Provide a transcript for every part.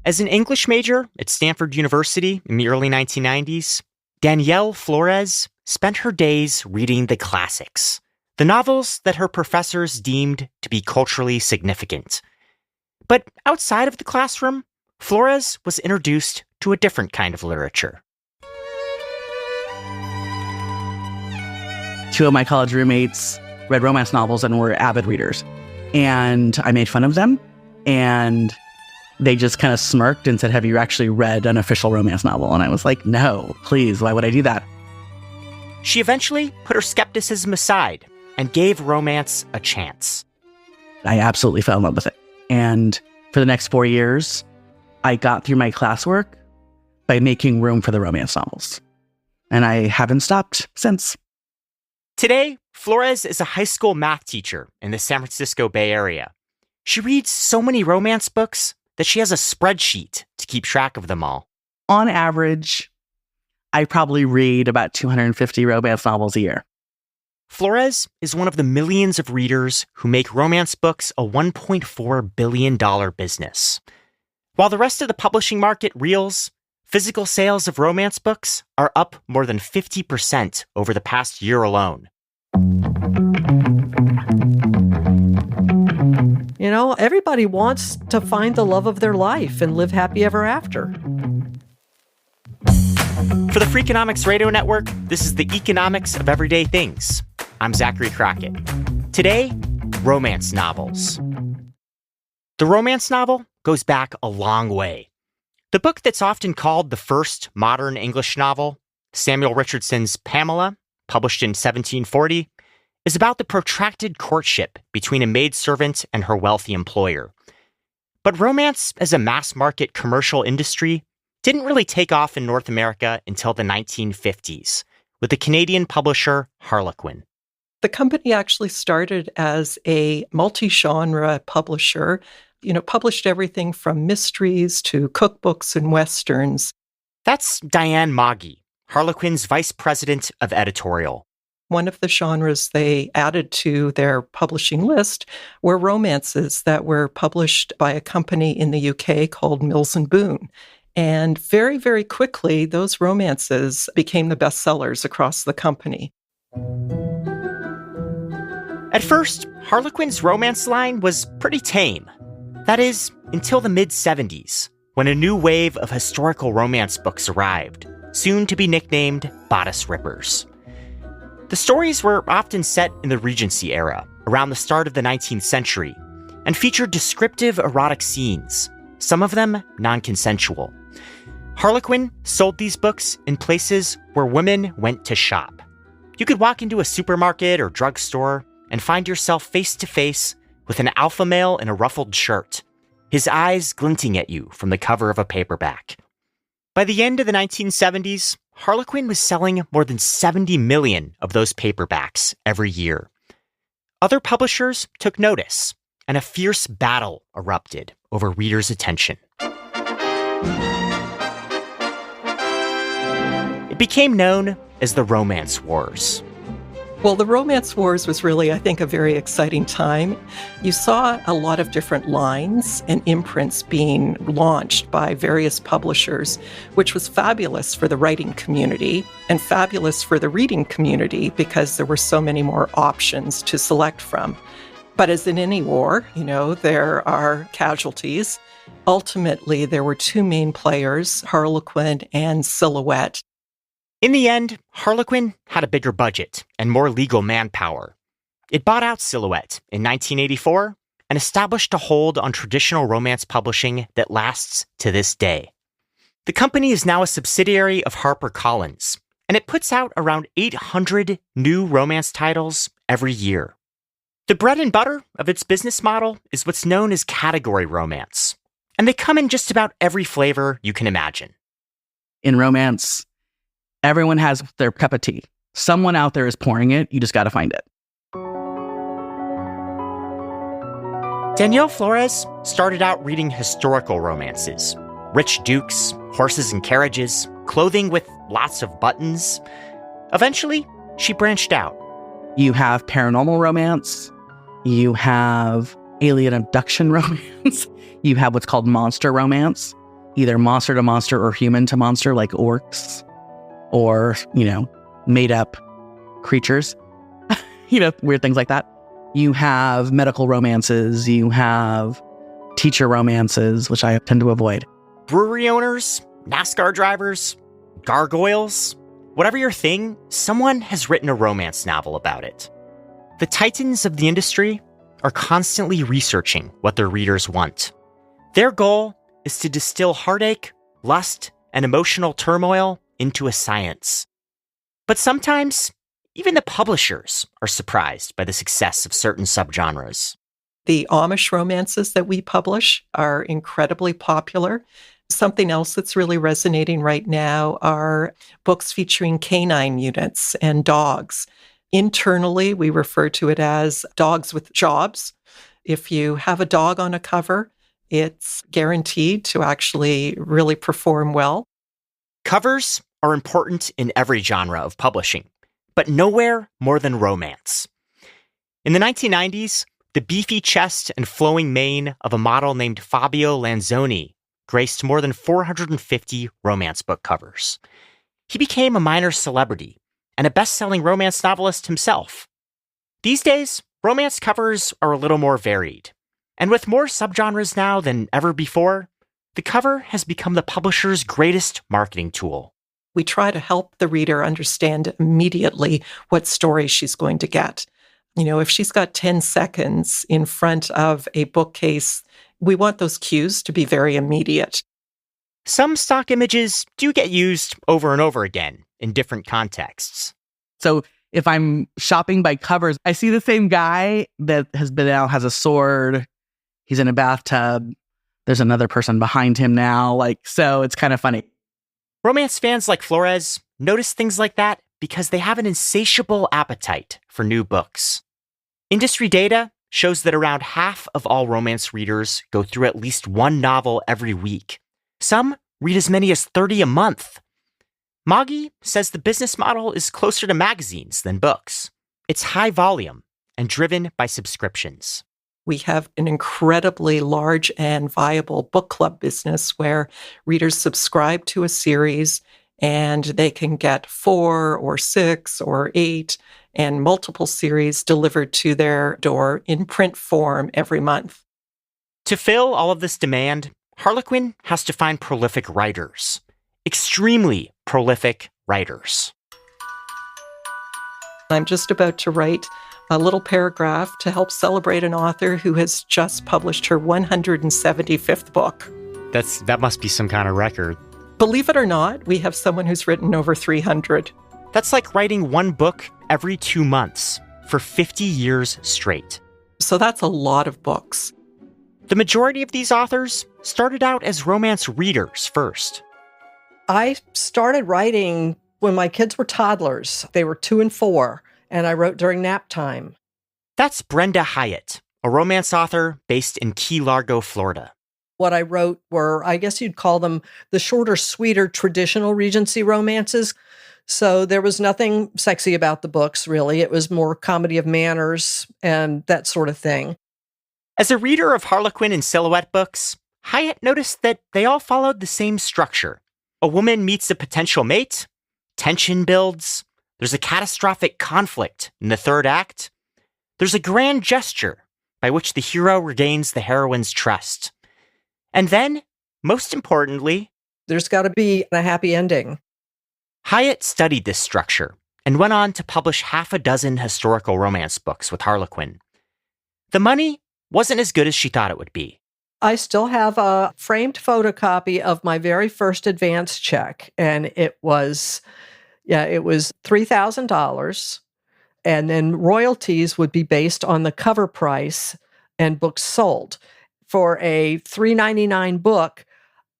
As an English major at Stanford University in the early 1990s, Danielle Flores spent her days reading the classics, the novels that her professors deemed to be culturally significant. But outside of the classroom, Flores was introduced to a different kind of literature. Two of my college roommates read romance novels and were avid readers. And I made fun of them, and they just kind of smirked and said, "Have you actually read an official romance novel?" And I was like, "No, please, why would I do that?" She eventually put her skepticism aside and gave romance a chance. I absolutely fell in love with it. And for the next 4 years, I got through my classwork by making room for the romance novels. And I haven't stopped since. Today, Flores is a high school math teacher in the San Francisco Bay Area. She reads so many romance books that she has a spreadsheet to keep track of them all. On average, I probably read about 250 romance novels a year. Flores is one of the millions of readers who make romance books a $1.4 billion business. While the rest of the publishing market reels, physical sales of romance books are up more than 50% over the past year alone. You know, everybody wants to find the love of their life and live happy ever after. For the Freakonomics Radio Network, this is the economics of everyday things. I'm Zachary Crockett. Today, romance novels. The romance novel goes back a long way. The book that's often called the first modern English novel, Samuel Richardson's Pamela, published in 1740, is about the protracted courtship between a maidservant and her wealthy employer. But romance as a mass-market commercial industry didn't really take off in North America until the 1950s, with the Canadian publisher Harlequin. The company actually started as a multi-genre publisher, published everything from mysteries to cookbooks and westerns. That's Diane Moggy, Harlequin's vice president of editorial. One of the genres they added to their publishing list were romances that were published by a company in the UK called Mills & Boon. And very, very quickly, those romances became the bestsellers across the company. At first, Harlequin's romance line was pretty tame. That is, until the mid-70s, when a new wave of historical romance books arrived, soon to be nicknamed bodice rippers. The stories were often set in the Regency era, around the start of the 19th century, and featured descriptive erotic scenes, some of them non-consensual. Harlequin sold these books in places where women went to shop. You could walk into a supermarket or drugstore and find yourself face-to-face with an alpha male in a ruffled shirt, his eyes glinting at you from the cover of a paperback. By the end of the 1970s, Harlequin was selling more than 70 million of those paperbacks every year. Other publishers took notice, and a fierce battle erupted over readers' attention. It became known as the Romance Wars. Well, the Romance Wars was really, I think, a very exciting time. You saw a lot of different lines and imprints being launched by various publishers, which was fabulous for the writing community and fabulous for the reading community because there were so many more options to select from. But as in any war, there are casualties. Ultimately, there were two main players, Harlequin and Silhouette. In the end, Harlequin had a bigger budget and more legal manpower. It bought out Silhouette in 1984 and established a hold on traditional romance publishing that lasts to this day. The company is now a subsidiary of HarperCollins, and it puts out around 800 new romance titles every year. The bread and butter of its business model is what's known as category romance, and they come in just about every flavor you can imagine. In romance, everyone has their cup of tea. Someone out there is pouring it. You just got to find it. Danielle Flores started out reading historical romances. Rich dukes, horses and carriages, clothing with lots of buttons. Eventually, she branched out. You have paranormal romance. You have alien abduction romance. You have what's called monster romance. either monster to monster or human to monster, like orcs or, made up creatures, weird things like that. You have medical romances, you have teacher romances, which I tend to avoid. Brewery owners, NASCAR drivers, gargoyles, whatever your thing, someone has written a romance novel about it. The titans of the industry are constantly researching what their readers want. Their goal is to distill heartache, lust, and emotional turmoil into a science. But sometimes, even the publishers are surprised by the success of certain subgenres. The Amish romances that we publish are incredibly popular. Something else that's really resonating right now are books featuring canine units and dogs. Internally, we refer to it as dogs with jobs. If you have a dog on a cover, it's guaranteed to actually really perform well. Covers are important in every genre of publishing, but nowhere more than romance. In the 1990s, the beefy chest and flowing mane of a model named Fabio Lanzoni graced more than 450 romance book covers. He became a minor celebrity and a best-selling romance novelist himself. These days, romance covers are a little more varied. And with more subgenres now than ever before, the cover has become the publisher's greatest marketing tool. We try to help the reader understand immediately what story she's going to get. If she's got 10 seconds in front of a bookcase, we want those cues to be very immediate. Some stock images do get used over and over again in different contexts. So if I'm shopping by covers, I see the same guy that has a sword. He's in a bathtub. There's another person behind him now. So it's kind of funny. Romance fans like Flores notice things like that because they have an insatiable appetite for new books. Industry data shows that around half of all romance readers go through at least one novel every week. Some read as many as 30 a month. Moggy says the business model is closer to magazines than books. It's high volume and driven by subscriptions. We have an incredibly large and viable book club business where readers subscribe to a series and they can get 4 or 6 or 8 and multiple series delivered to their door in print form every month. To fill all of this demand, Harlequin has to find prolific writers. Extremely prolific writers. I'm just about to write a little paragraph to help celebrate an author who has just published her 175th book. That must be some kind of record. Believe it or not, we have someone who's written over 300. That's like writing one book every 2 months for 50 years straight. So that's a lot of books. The majority of these authors started out as romance readers first. I started writing when my kids were toddlers. They were 2 and 4, and I wrote during nap time. That's Brenda Hyatt, a romance author based in Key Largo, Florida. What I wrote were, I guess you'd call them the shorter, sweeter, traditional Regency romances. So there was nothing sexy about the books, really. It was more comedy of manners and that sort of thing. As a reader of Harlequin and Silhouette books, Hyatt noticed that they all followed the same structure. A woman meets a potential mate, tension builds, there's a catastrophic conflict in the third act, there's a grand gesture by which the hero regains the heroine's trust. And then, most importantly, there's got to be a happy ending. Hyatt studied this structure and went on to publish 6 historical romance books with Harlequin. The money wasn't as good as she thought it would be. I still have a framed photocopy of my very first advance check, and it was $3,000, and then royalties would be based on the cover price and books sold. For a $3.99 book,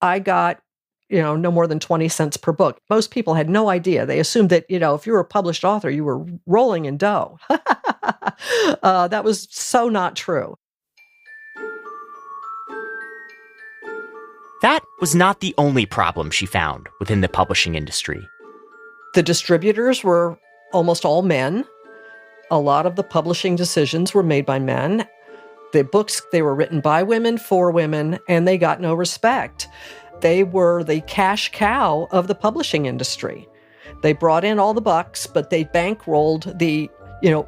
I got, no more than 20 cents per book. Most people had no idea. They assumed that, if you were a published author, you were rolling in dough. That was so not true. That was not the only problem she found within the publishing industry. The distributors were almost all men. A lot of the publishing decisions were made by men. The books, they were written by women, for women, and they got no respect. They were the cash cow of the publishing industry. They brought in all the bucks, but they bankrolled the,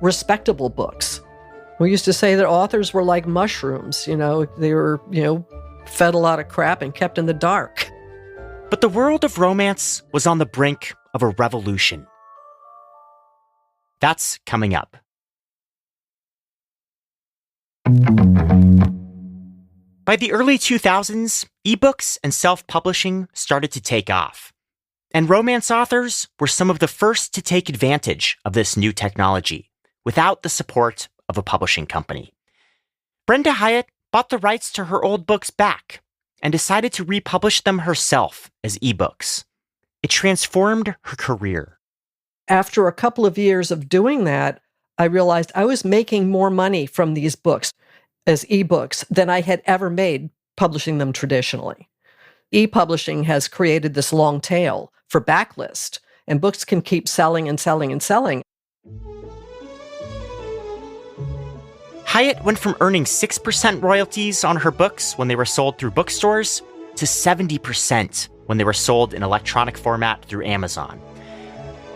respectable books. We used to say that authors were like mushrooms, they were, fed a lot of crap and kept in the dark. But the world of romance was on the brink of a revolution. That's coming up. By the early 2000s, ebooks and self-publishing started to take off. And romance authors were some of the first to take advantage of this new technology without the support of a publishing company. Brenda Hyatt bought the rights to her old books back and decided to republish them herself as ebooks. It transformed her career. After a couple of years of doing that, I realized I was making more money from these books as ebooks than I had ever made publishing them traditionally. E-publishing has created this long tail for backlist, and books can keep selling and selling and selling. Hyatt went from earning 6% royalties on her books when they were sold through bookstores to 70% when they were sold in electronic format through Amazon.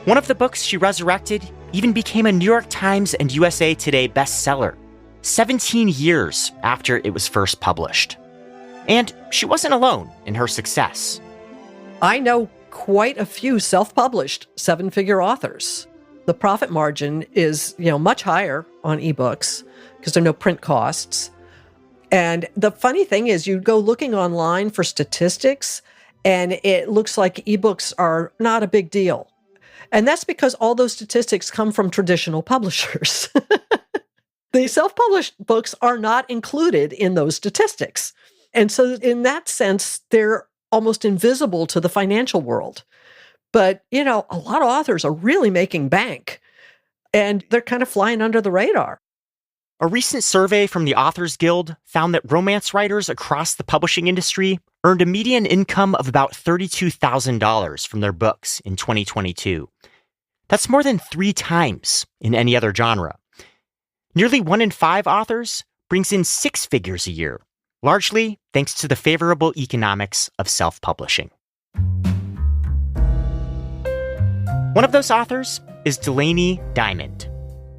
One of the books she resurrected even became a New York Times and USA Today bestseller, 17 years after it was first published. And she wasn't alone in her success. I know quite a few self-published seven-figure authors. The profit margin is, much higher on ebooks because there are no print costs. And the funny thing is, you go looking online for statistics, and it looks like ebooks are not a big deal. And that's because all those statistics come from traditional publishers. The self-published books are not included in those statistics. And so in that sense, they're almost invisible to the financial world. But, a lot of authors are really making bank, and they're kind of flying under the radar. A recent survey from the Authors Guild found that romance writers across the publishing industry earned a median income of about $32,000 from their books in 2022. That's more than 3 times in any other genre. Nearly 1 in 5 authors brings in 6 figures a year, largely thanks to the favorable economics of self-publishing. One of those authors is Delaney Diamond.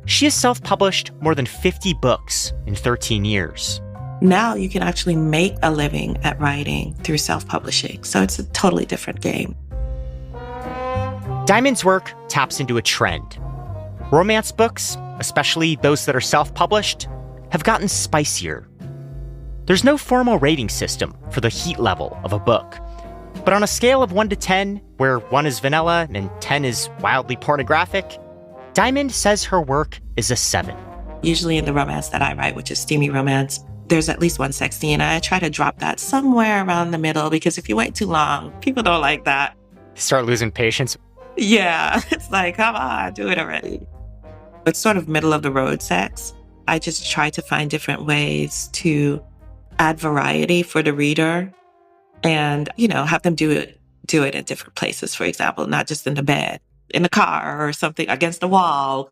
She has self-published more than 50 books in 13 years. Now you can actually make a living at writing through self-publishing, so it's a totally different game. Diamond's work taps into a trend. Romance books, especially those that are self-published, have gotten spicier. There's no formal rating system for the heat level of a book. But on a scale of 1 to 10, where 1 is vanilla and 10 is wildly pornographic, Diamond says her work is a 7. Usually in the romance that I write, which is steamy romance, there's at least one sex scene. I try to drop that somewhere around the middle, because if you wait too long, people don't like that. Start losing patience. Yeah, it's like, come on, do it already. It's sort of middle of the road sex. I just try to find different ways to add variety for the reader and, have them do it in different places, for example, not just in the bed, in the car or something against the wall.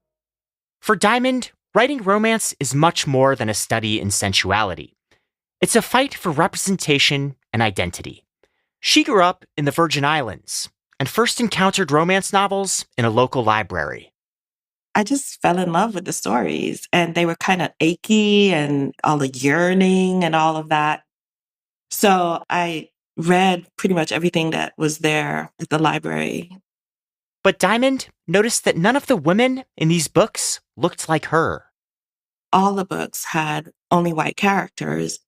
For Diamond, writing romance is much more than a study in sensuality. It's a fight for representation and identity. She grew up in the Virgin Islands and first encountered romance novels in a local library. I just fell in love with the stories, and they were kind of achy and all the yearning and all of that. So I read pretty much everything that was there at the library. But Diamond noticed that none of the women in these books looked like her. All the books had only white characters.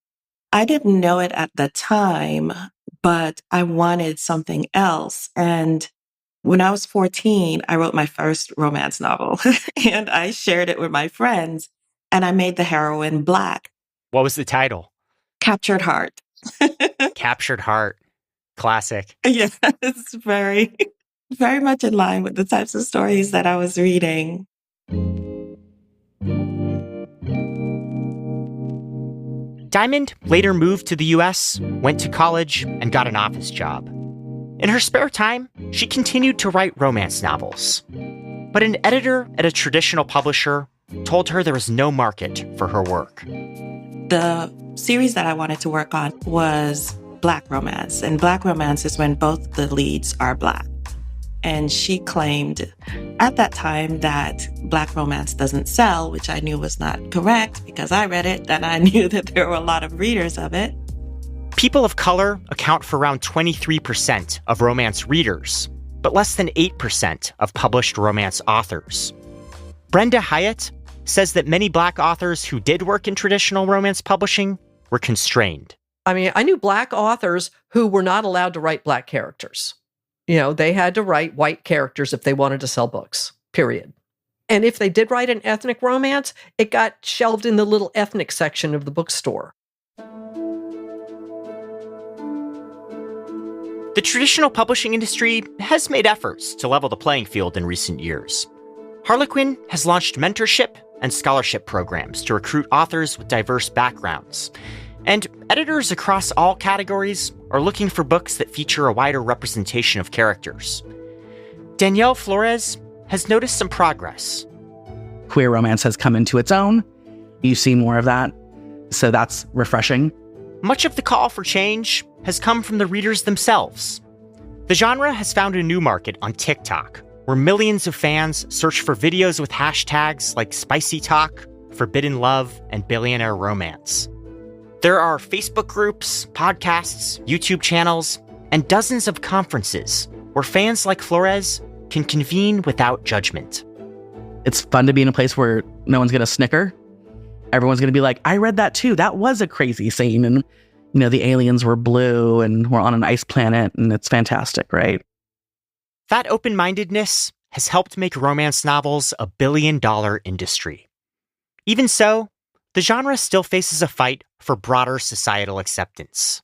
I didn't know it at the time, but I wanted something else. And when I was 14, I wrote my first romance novel and I shared it with my friends, and I made the heroine Black. What was the title? Captured Heart. Captured Heart. Classic. Yeah, it's very, very much in line with the types of stories that I was reading. Diamond later moved to the US, went to college, and got an office job. In her spare time, she continued to write romance novels. But an editor at a traditional publisher told her there was no market for her work. The series that I wanted to work on was Black romance. And Black romance is when both the leads are Black. And she claimed at that time that Black romance doesn't sell, which I knew was not correct because I read it and I knew that there were a lot of readers of it. People of color account for around 23% of romance readers, but less than 8% of published romance authors. Brenda Hyatt says that many Black authors who did work in traditional romance publishing were constrained. I mean, I knew Black authors who were not allowed to write Black characters. You know, they had to write white characters if they wanted to sell books, period. And if they did write an ethnic romance, it got shelved in the little ethnic section of the bookstore. The traditional publishing industry has made efforts to level the playing field in recent years. Harlequin has launched mentorship and scholarship programs to recruit authors with diverse backgrounds. And editors across all categories are looking for books that feature a wider representation of characters. Danielle Flores has noticed some progress. Queer romance has come into its own. You see more of that. So that's refreshing. Much of the call for change has come from the readers themselves. The genre has found a new market on TikTok, where millions of fans search for videos with hashtags like spicy talk, forbidden love, and billionaire romance. There are Facebook groups, podcasts, YouTube channels, and dozens of conferences where fans like Flores can convene without judgment. It's fun to be in a place where no one's going to snicker. Everyone's going to be like, I read that too. That was a crazy scene. And, you know, the aliens were blue and we're on an ice planet and it's fantastic, right? That open-mindedness has helped make romance novels a billion-dollar industry. Even so, the genre still faces a fight for broader societal acceptance.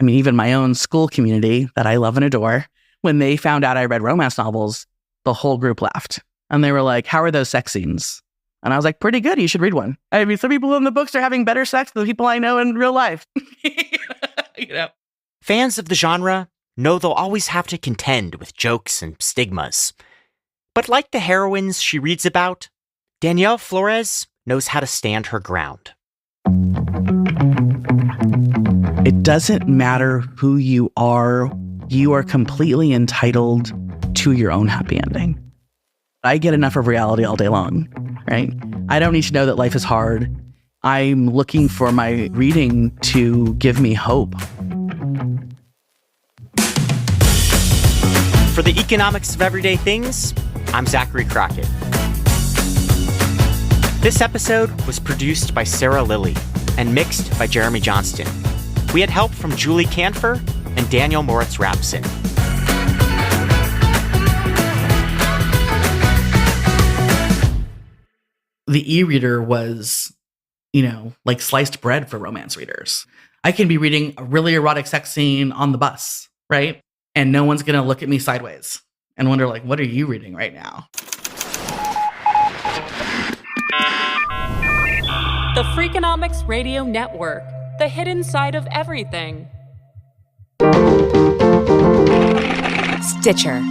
I mean, even my own school community that I love and adore, when they found out I read romance novels, the whole group laughed. And they were like, how are those sex scenes? And I was like, pretty good. You should read one. I mean, some people in the books are having better sex than the people I know in real life. You know? Fans of the genre know they'll always have to contend with jokes and stigmas. But like the heroines she reads about, Danielle Flores knows how to stand her ground. It doesn't matter who you are completely entitled to your own happy ending. I get enough of reality all day long, right? I don't need to know that life is hard. I'm looking for my reading to give me hope. For the Economics of Everyday Things, I'm Zachary Crockett. This episode was produced by Sarah Lilly and mixed by Jeremy Johnston. We had help from Julie Canfer and Daniel Moritz-Rapson. The e-reader was, like sliced bread for romance readers. I can be reading a really erotic sex scene on the bus, right? And no one's going to look at me sideways and wonder, like, what are you reading right now? The Freakonomics Radio Network, the hidden side of everything. Stitcher.